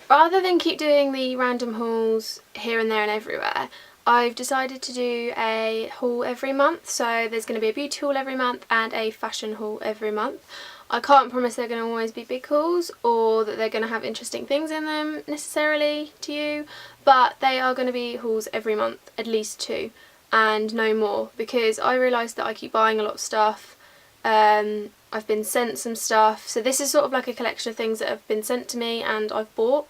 rather than keep doing the random hauls here and there and everywhere, I've decided to do a haul every month. So there's going to be a beauty haul every month and a fashion haul every month. I can't promise they're going to always be big hauls or that they're going to have interesting things in them necessarily to you, but they are going to be hauls every month, at least 2, and no more, because I realised that I keep buying a lot of stuff. I've been sent some stuff, so this is sort of like a collection of things that have been sent to me and I've bought.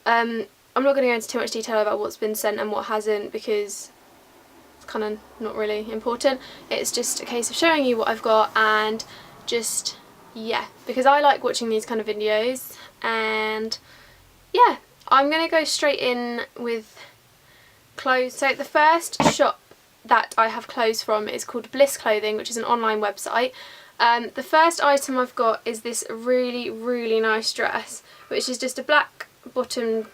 I'm not going to go into too much detail about what's been sent and what hasn't, because it's kind of not really important. It's just a case of showing you what I've got and just, yeah, because I like watching these kind of videos. And yeah, I'm going to go straight in with clothes. So the first shop that I have clothes from is called Bliss Clothing, which is an online website. The first item I've got is this really nice dress, which is just a black bottom.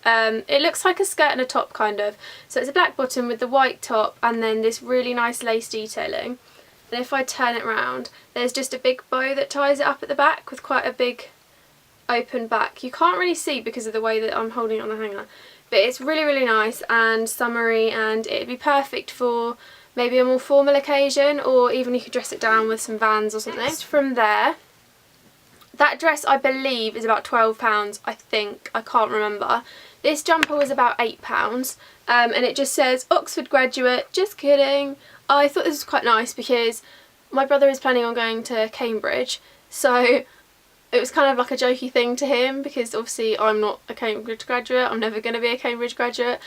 It looks like a skirt and a top kind of. So it's a black bottom with the white top and then this really nice lace detailing. And if I turn it round, there's just a big bow that ties it up at the back with quite a big open back. You can't really see because of the way that I'm holding it on the hanger, but it's really nice and summery, and it'd be perfect for maybe a more formal occasion, or even you could dress it down with some Vans or something. Next from there, that dress I believe is about £12, I think, I can't remember. This jumper was about £8, and it just says Oxford graduate, just kidding. I thought this was quite nice because my brother is planning on going to Cambridge, so it was kind of like a jokey thing to him, because obviously I'm not a Cambridge graduate, I'm never going to be a Cambridge graduate.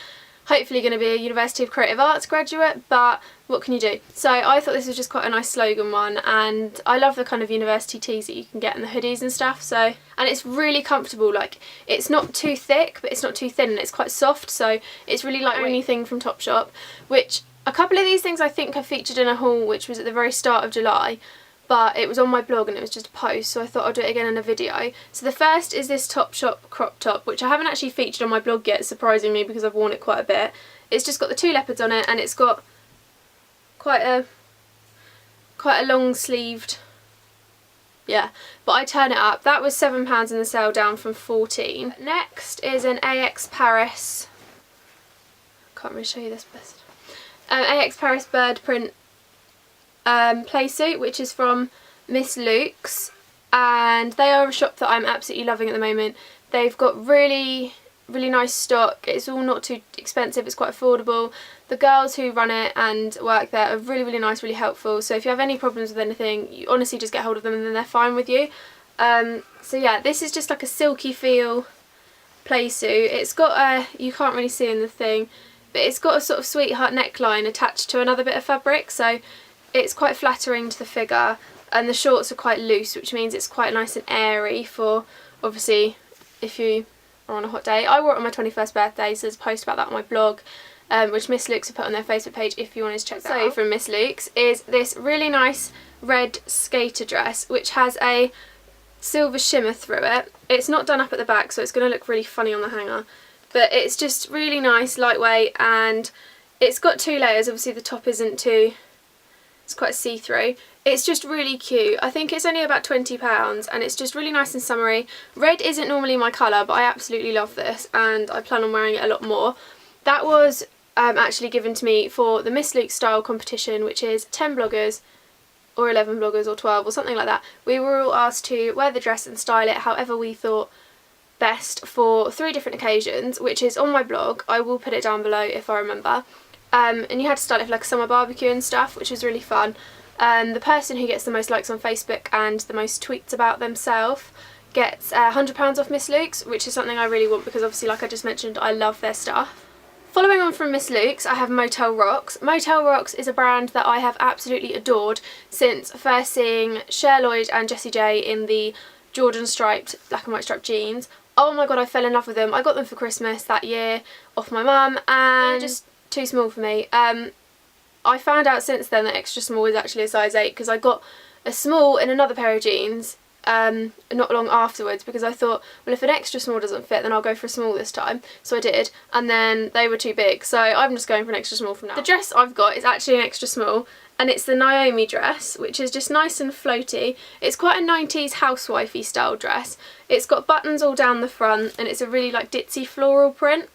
Hopefully going to be a University of Creative Arts graduate, but what can you do? So I thought this was just quite a nice slogan one, and I love the kind of university tees that you can get in the hoodies and stuff. So, and it's really comfortable, like it's not too thick but it's not too thin, and it's quite soft, so it's really like anything from Topshop, which a couple of these things I think I featured in a haul which was at the very start of July, but it was on my blog and it was just a post, so I thought I'd do it again in a video. So the first is this Topshop crop top, which I haven't actually featured on my blog yet, surprisingly, because I've worn it quite a bit. It's just got the 2 leopards on it, and it's got quite a long sleeved, yeah, but I turn it up. That was £7 in the sale, down from 14. Next is an AX Paris, can't really show you this best, AX Paris bird print playsuit, which is from Miss Luxe, and they are a shop that I'm absolutely loving at the moment. They've got really nice stock. It's all not too expensive, it's quite affordable. The girls who run it and work there are really nice, really helpful, so if you have any problems with anything, you honestly just get hold of them and then they're fine with you. So yeah, this is just like a silky feel playsuit. It's got a, you can't really see in the thing, but it's got a sort of sweetheart neckline attached to another bit of fabric, so it's quite flattering to the figure, and the shorts are quite loose, which means it's quite nice and airy for, obviously, if you are on a hot day. I wore it on my 21st birthday, so there's a post about that on my blog, which Miss Luxe have put on their Facebook page if you wanted to check that out. So from Miss Luxe is this really nice red skater dress, which has a silver shimmer through it. It's not done up at the back, so it's going to look really funny on the hanger, but it's just really nice, lightweight, and it's got 2 layers. Obviously the top isn't too, it's quite see-through. It's just really cute. I think it's only about £20, and it's just really nice and summery. Red isn't normally my colour, but I absolutely love this and I plan on wearing it a lot more. That was actually given to me for the Miss Luxe style competition, which is 10 bloggers or 11 bloggers or 12 or something like that. We were all asked to wear the dress and style it however we thought best for 3 different occasions, which is on my blog. I will put it down below if I remember. And you had to style it for like a summer barbecue and stuff, which was really fun. The person who gets the most likes on Facebook and the most tweets about themselves gets £100 off Miss Luxe, which is something I really want because obviously, like I just mentioned, I love their stuff. Following on from Miss Luxe, I have Motel Rocks. Motel Rocks is a brand that I have absolutely adored since first seeing Cher Lloyd and Jessie J in the Jordan striped, black and white striped jeans. Oh my god, I fell in love with them. I got them for Christmas that year off my mum, and just too small for me. I found out since then that extra small is actually a size 8, because I got a small in another pair of jeans not long afterwards, because I thought, well, if an extra small doesn't fit, then I'll go for a small this time. So I did, and then they were too big, so I'm just going for an extra small from now. The dress I've got is actually an extra small, and it's the Naomi dress, which is just nice and floaty. It's quite a 90s housewifey style dress. It's got buttons all down the front, and it's a really like ditzy floral print.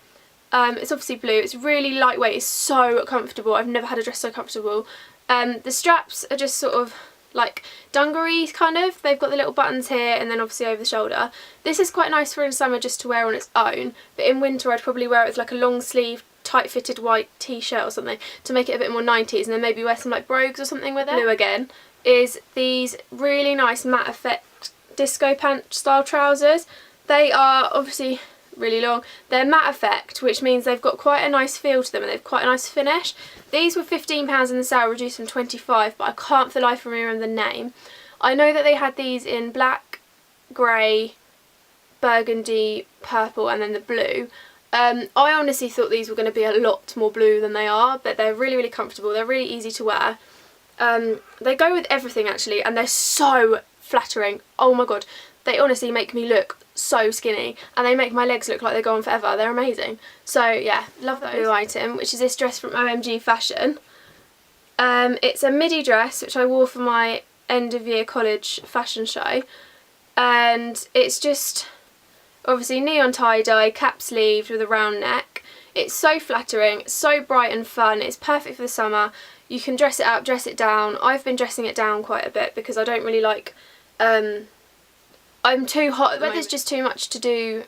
It's obviously blue. It's really lightweight. It's so comfortable. I've never had a dress so comfortable. The straps are just sort of like dungaree kind of. They've got the little buttons here and then obviously over the shoulder. This is quite nice for in summer just to wear on its own, but in winter I'd probably wear it with like a long sleeve tight fitted white t-shirt or something to make it a bit more 90s, and then maybe wear some like brogues or something with it. Blue again is these really nice matte effect disco pant style trousers. They are obviously really long. They're matte effect, which means they've got quite a nice feel to them and they've quite a nice finish. These were £15 in the sale, reduced from 25, but I can't for the life of me remember the name. I know that they had these in black, grey, burgundy, purple and then the blue. I honestly thought these were going to be a lot more blue than they are, but they're really, really comfortable. They're really easy to wear. They go with everything actually, and they're so flattering. Oh my god, they honestly make me look so skinny, and they make my legs look like they go on forever. They're amazing. So yeah, love that blue item, which is this dress from OMG Fashion. It's a midi dress which I wore for my end of year college fashion show, and it's just obviously neon tie-dye, cap sleeved with a round neck. It's so flattering, so bright and fun. It's perfect for the summer. You can dress it up, dress it down. I've been dressing it down quite a bit because I don't really like I'm too hot at the moment. Weather's just too much to do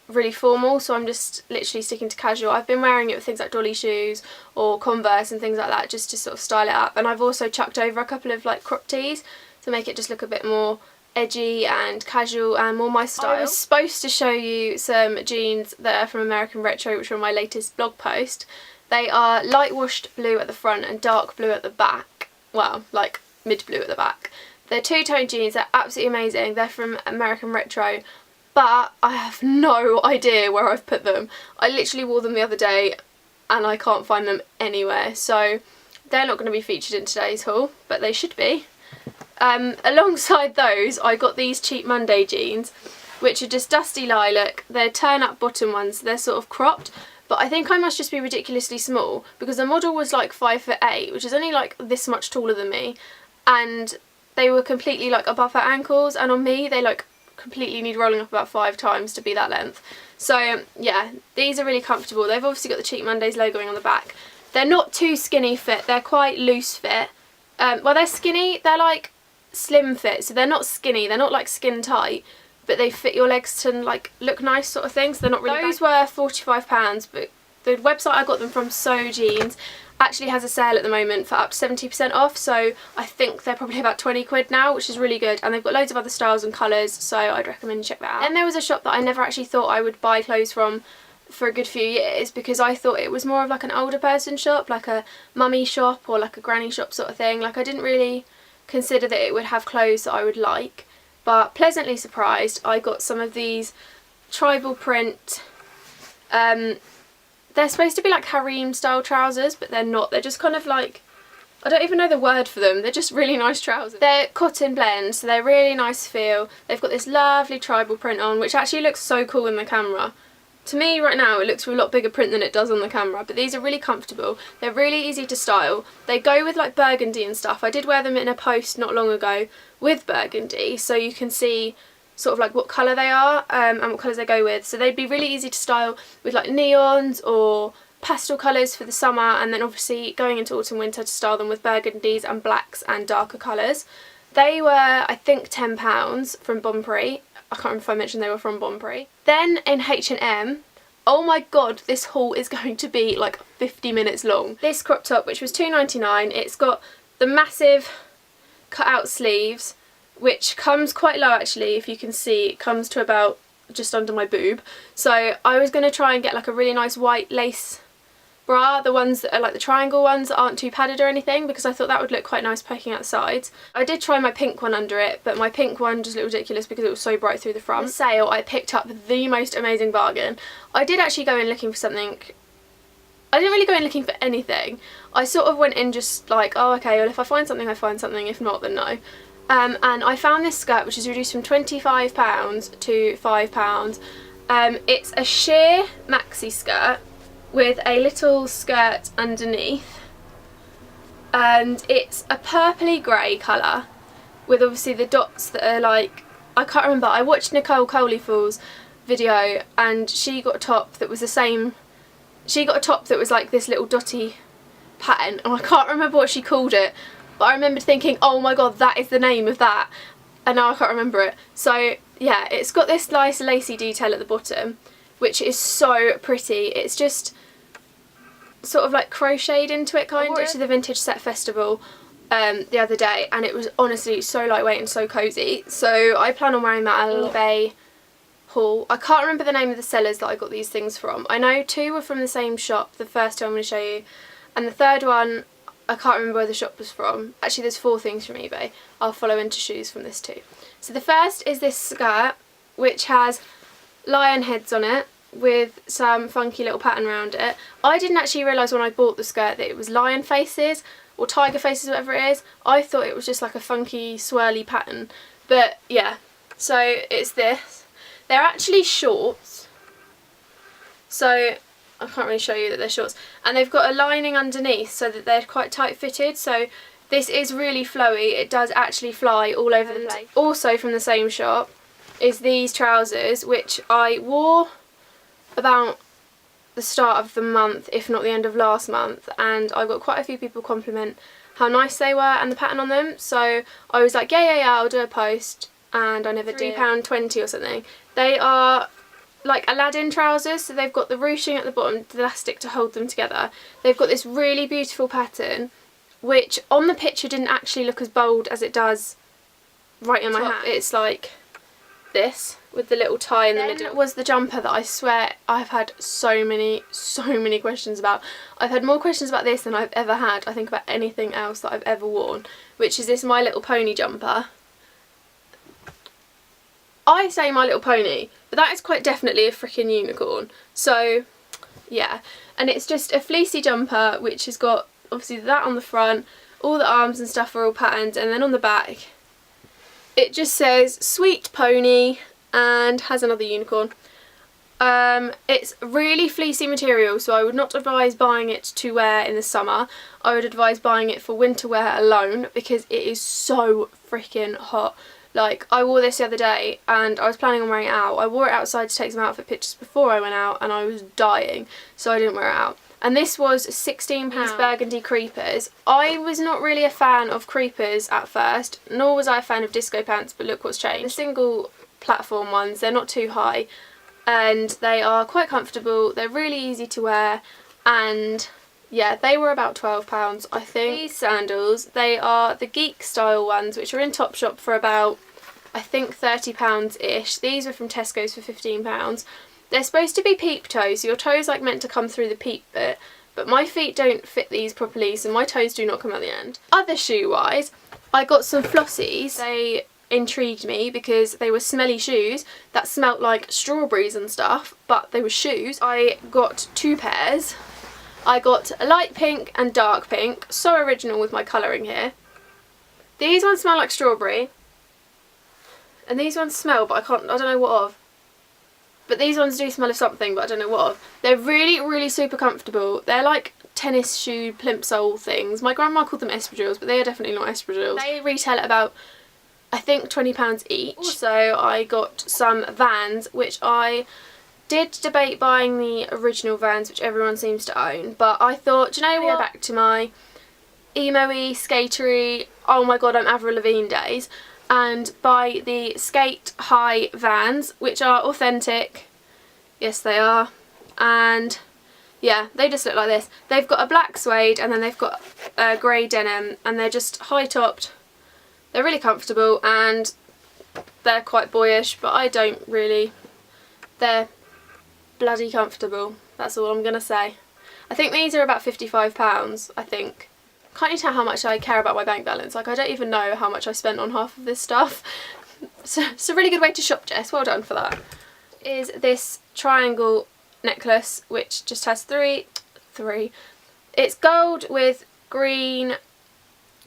really formal, so I'm just literally sticking to casual. I've been wearing it with things like dolly shoes or Converse and things like that, just to sort of style it up. And I've also chucked over a couple of like crop tees to make it just look a bit more edgy and casual and more my style. I was supposed to show you some jeans that are from American Retro, which are on my latest blog post. They are light washed blue at the front and dark blue at the back. Well, like mid blue at the back. They're two-tone jeans, they're absolutely amazing. They're from American Retro, but I have no idea where I've put them. I literally wore them the other day and I can't find them anywhere, so they're not going to be featured in today's haul, but they should be. Alongside those, I got these Cheap Monday jeans, which are just dusty lilac. They're turn-up bottom ones, they're sort of cropped, but I think I must just be ridiculously small because the model was like 5'8", which is only like this much taller than me, and they were completely like above her ankles, and on me they like completely need rolling up about 5 times to be that length. So yeah, these are really comfortable. They've obviously got the Cheap Mondays logoing on the back. They're not too skinny fit, they're quite loose fit. Well, they're skinny, they're like slim fit, so they're not skinny, they're not like skin tight, but they fit your legs to like look nice sort of thing, so they're not really Those were £45, but the website I got them from, So Jeans, actually has a sale at the moment for up to 70% off, so I think they're probably about 20 quid now, which is really good, and they've got loads of other styles and colours, so I'd recommend you check that out. Then there was a shop that I never actually thought I would buy clothes from for a good few years, because I thought it was more of like an older person shop, like a mummy shop or like a granny shop sort of thing. Like I didn't really consider that it would have clothes that I would like, but pleasantly surprised. I got some of these tribal print, they're supposed to be like harem style trousers, but they're not. They're just kind of like, I don't even know the word for them. They're just really nice trousers. They're cotton blends, so they're really nice feel. They've got this lovely tribal print on, which actually looks so cool in the camera. To me right now it looks a lot bigger print than it does on the camera, but these are really comfortable. They're really easy to style. They go with like burgundy and stuff. I did wear them in a post not long ago with burgundy, so you can see sort of like what colour they are and what colours they go with. So they'd be really easy to style with like neons or pastel colours for the summer, and then obviously going into autumn winter to style them with burgundies and blacks and darker colours. They were, I think, £10 from Bonprix. I can't remember if I mentioned they were from Bonprix. Then in H&M, oh my god, this haul is going to be like 50 minutes long. This crop top, which was £2.99, it's got the massive cut out sleeves, which comes quite low actually. If you can see, it comes to about just under my boob. So I was going to try and get like a really nice white lace bra, the ones that are like the triangle ones that aren't too padded or anything, because I thought that would look quite nice poking out the sides. I did try my pink one under it, but my pink one just looked ridiculous because it was so bright through the front. On sale, I picked up the most amazing bargain. I did actually go in looking for something. I didn't really go in looking for anything. I sort of went in just like, oh okay, well if I find something I find something, if not then no. And I found this skirt, which is reduced from £25 to £5. It's a sheer maxi skirt with a little skirt underneath. and it's a purpley grey colour with obviously the dots that are like, I can't remember, I watched Nicole Coleyfall's video and she got a top that was the same, she got a top that was like this little dotty pattern, and I can't remember what she called it, but I remembered thinking, oh my god, that is the name of that, and now I can't remember it. So yeah, it's got this nice lacy detail at the bottom, which is so pretty. It's just sort of like crocheted into it kind of. I wore it to the Vintage Set Festival the other day, and it was honestly so lightweight and so cosy, so I plan on wearing that at a eBay haul. I can't remember the name of the sellers that I got these things from. I know 2 were from the same shop, the first two I'm going to show you, and the third one I can't remember where the shop was from. Actually there's 4 things from eBay. I'll follow into shoes from this too. So the first is this skirt, which has lion heads on it with some funky little pattern around it. I didn't actually realise when I bought the skirt that it was lion faces or tiger faces, whatever it is. I thought it was just like a funky swirly pattern, but yeah, so it's this. They're actually shorts, so I can't really show you that they're shorts, and they've got a lining underneath so that they're quite tight fitted, so this is really flowy. It does actually fly all over the place. Also from the same shop is these trousers, which I wore about the start of the month, if not the end of last month, and I got quite a few people compliment how nice they were and the pattern on them, so I was like, yeah, I'll do a post, and I never did. £3.20 or something. They are like Aladdin trousers, so they've got the ruching at the bottom, the elastic to hold them together. They've got this really beautiful pattern, which on the picture didn't actually look as bold as it does right in my hand. It's like this with the little tie in the middle. Was the jumper that I swear I've had so many questions about. I've had more questions about this than I've ever had, I think, about anything else that I've ever worn, which is this My Little Pony jumper. I say My Little Pony, but that is quite definitely a freaking unicorn. So yeah, and it's just a fleecy jumper which has got obviously that on the front, all the arms and stuff are all patterned, and then on the back it just says Sweet Pony and has another unicorn. It's really fleecy material, so I would not advise buying it to wear in the summer. I would advise buying it for winter wear alone, because it is so freaking hot. Like, I wore this the other day and I was planning on wearing it out. I wore it outside to take some outfit pictures before I went out and I was dying, so I didn't wear it out. And this was £16. These burgundy creepers. I was not really a fan of creepers at first, nor was I a fan of disco pants, but look what's changed. The single platform ones, they're not too high and they are quite comfortable. They're really easy to wear, and yeah, they were about £12, I think. These sandals, they are the geek style ones, which are in Topshop for about, I think, £30-ish. These were from Tesco's for £15. They're supposed to be peep toes, so your toes like meant to come through the peep bit, but my feet don't fit these properly, so my toes do not come out the end. Other shoe wise, I got some flossies. They intrigued me because they were smelly shoes that smelt like strawberries and stuff, but they were shoes. I got 2 pairs. I got a light pink and dark pink, so original with my colouring here. These ones smell like strawberry, and these ones smell, but I don't know what of. But these ones do smell of something, but I don't know what of. They're really super comfortable. They're like tennis shoe plimsoll things. My grandma called them espadrilles, but they are definitely not espadrilles. They retail at about, I think, £20 each. Also, I got some Vans, which I did debate buying the original Vans, which everyone seems to own, but I thought, do you know what? Go back to my emo-y, skatery, oh my god, I'm Avril Lavigne days, and buy the Skate High Vans, which are authentic. Yes, they are. And yeah, they just look like this. They've got a black suede and then they've got a grey denim, and they're just high-topped. They're really comfortable and they're quite boyish, but I don't really. They're bloody comfortable, that's all I'm gonna say. I think these are about £55, I think. Can't you tell how much I care about my bank balance? Like, I don't even know how much I spent on half of this stuff. So it's a really good way to shop, Jess, well done for that. Is this triangle necklace, which just has three. It's gold with green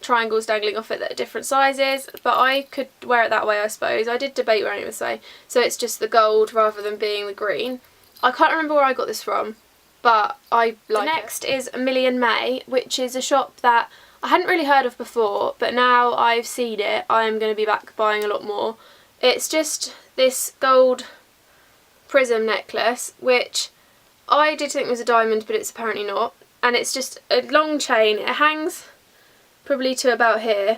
triangles dangling off it that are different sizes, but I could wear it that way, I suppose. I did debate wearing it this way, so it's just the gold rather than being the green. I can't remember where I got this from, but I like it. Next is Million May, which is a shop that I hadn't really heard of before, but now I've seen it, I am going to be back buying a lot more. It's just this gold prism necklace, which I did think was a diamond, but it's apparently not. And it's just a long chain. It hangs probably to about here.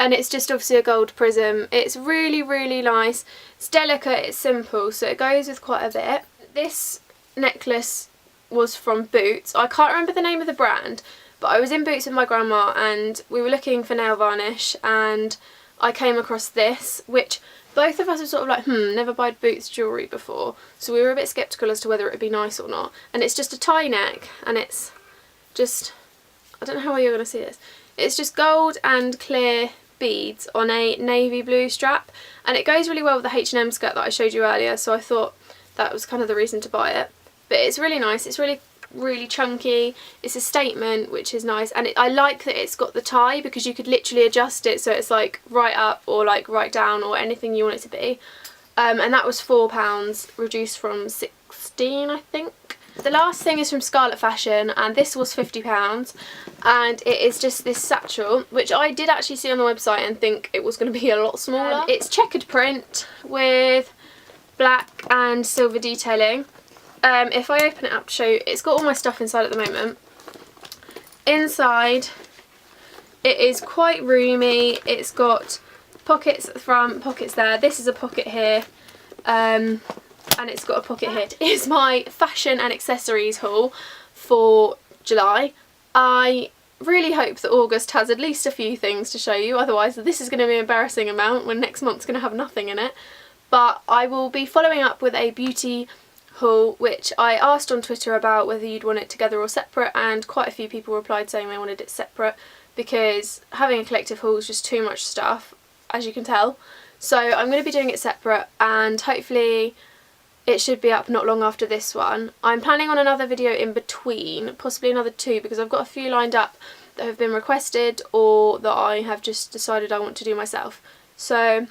And it's just obviously a gold prism. It's really, really nice. It's delicate, it's simple, so it goes with quite a bit. This necklace was from Boots. I can't remember the name of the brand, but I was in Boots with my grandma and we were looking for nail varnish and I came across this, which both of us were sort of like, never bought Boots jewellery before. So we were a bit sceptical as to whether it would be nice or not. And it's just a tie neck and it's just, I don't know how you're going to see this. It's just gold and clear beads on a navy blue strap, and it goes really well with the H&M skirt that I showed you earlier, so I thought that was kind of the reason to buy it. But it's really nice, it's really, really chunky, it's a statement, which is nice, and I like that it's got the tie because you could literally adjust it so it's like right up or like right down or anything you want it to be. And that was £4, reduced from 16, I think. The last thing is from Scarlet Fashion, and this was £50, and it is just this satchel, which I did actually see on the website and think it was going to be a lot smaller. It's checkered print with black and silver detailing. If I open it up to show you, it's got all my stuff inside at the moment. Inside, it is quite roomy. It's got pockets at the front, pockets there. This is a pocket here. And it's got a pocket here. It is my fashion and accessories haul for July. I really hope that August has at least a few things to show you, otherwise this is going to be an embarrassing amount when next month's going to have nothing in it. But I will be following up with a beauty haul, which I asked on Twitter about whether you'd want it together or separate, and quite a few people replied saying they wanted it separate because having a collective haul is just too much stuff, as you can tell. So I'm going to be doing it separate, and hopefully it should be up not long after this one. I'm planning on another video in between, possibly another 2, because I've got a few lined up that have been requested or that I have just decided I want to do myself. So